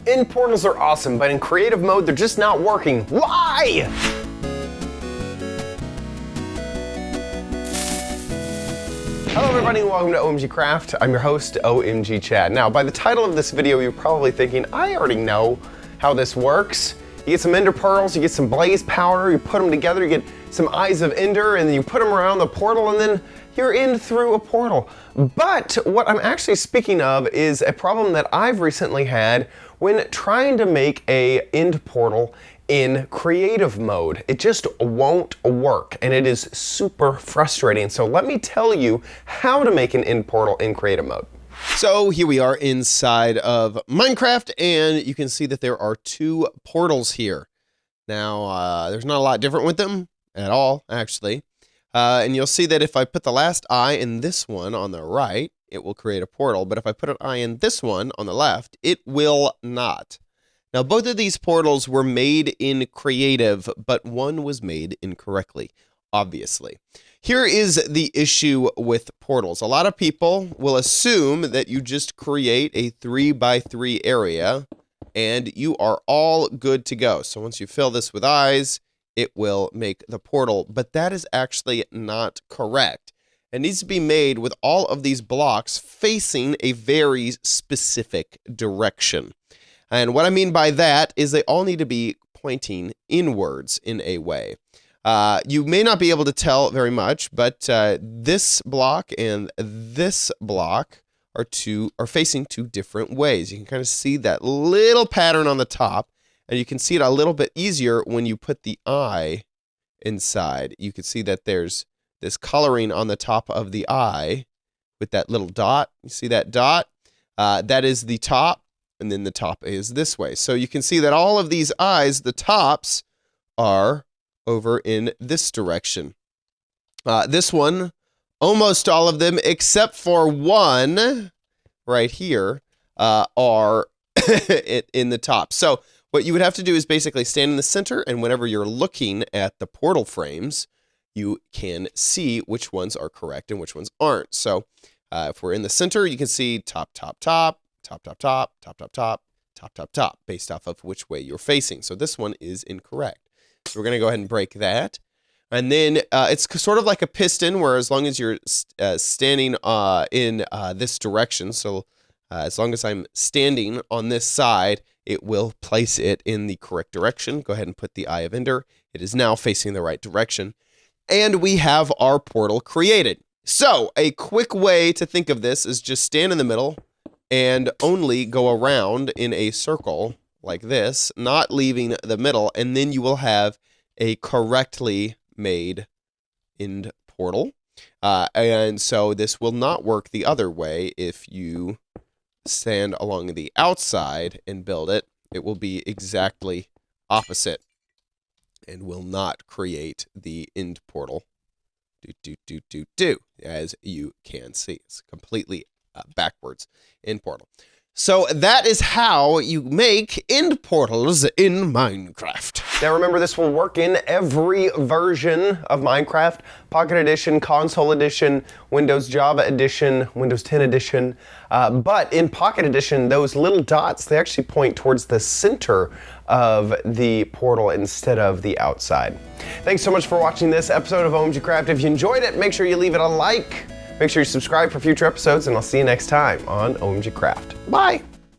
End portals are awesome, but in creative mode, they're just not working. Why? Hello everybody and welcome to OMGcraft. I'm your host, OMG Chad. Now, by the title of this video, you're probably thinking, I already know how this works. You get some ender pearls, you get some blaze powder, you put them together, you get some eyes of ender, and then you put them around the portal, and then you're in through a portal. But what I'm actually speaking of is a problem that I've recently had when trying to make a end portal in creative mode. It just won't work, and it is super frustrating. So let me tell you how to make an end portal in creative mode. So here we are inside of Minecraft, and you can see that there are two portals here. Now, there's not a lot different with them at all, actually. And you'll see that if I put the last eye in this one on the right, it will create a portal. But if I put an eye in this one on the left, it will not. Now, both of these portals were made in creative, but one was made incorrectly, obviously. Here is the issue with portals. A lot of people will assume that you just create a 3x3 area and you are all good to go. So once you fill this with eyes, it will make the portal, but that is actually not correct. It needs to be made with all of these blocks facing a very specific direction. And what I mean by that is they all need to be pointing inwards in a way. You may not be able to tell very much, but this block and this block are facing two different ways. You can kind of see that little pattern on the top, and you can see it a little bit easier when you put the eye inside. You can see that there's this coloring on the top of the eye with that little dot. You see that dot? That is the top, and then the top is this way. So you can see that all of these eyes, the tops, are over in this direction. This one, almost all of them, except for one right here, are in the top. So what you would have to do is basically stand in the center, and whenever you're looking at the portal frames, you can see which ones are correct and which ones aren't. So if we're in the center, you can see top, top, top, top, top, top, top, top, top, top, top, top, based off of which way you're facing. So this one is incorrect. So we're going to go ahead and break that. And then it's sort of like a piston, where as long as you're standing in this direction, so as long as I'm standing on this side, it will place it in the correct direction. Go ahead and put the Eye of Ender. It is now facing the right direction. And we have our portal created. So a quick way to think of this is just stand in the middle and only go around in a circle like this, not leaving the middle, and then you will have a correctly made end portal. And so this will not work the other way. If you stand along the outside and build it, it will be exactly opposite and will not create the end portal. As you can see, it's completely backwards end portal. So that is how you make end portals in Minecraft. Now remember, this will work in every version of Minecraft: Pocket Edition, Console Edition, Windows Java Edition, Windows 10 Edition. But in Pocket Edition, those little dots, they actually point towards the center of the portal instead of the outside. Thanks so much for watching this episode of OMGcraft. If you enjoyed it, make sure you leave it a like. Make sure you subscribe for future episodes, and I'll see you next time on OMGcraft. Bye!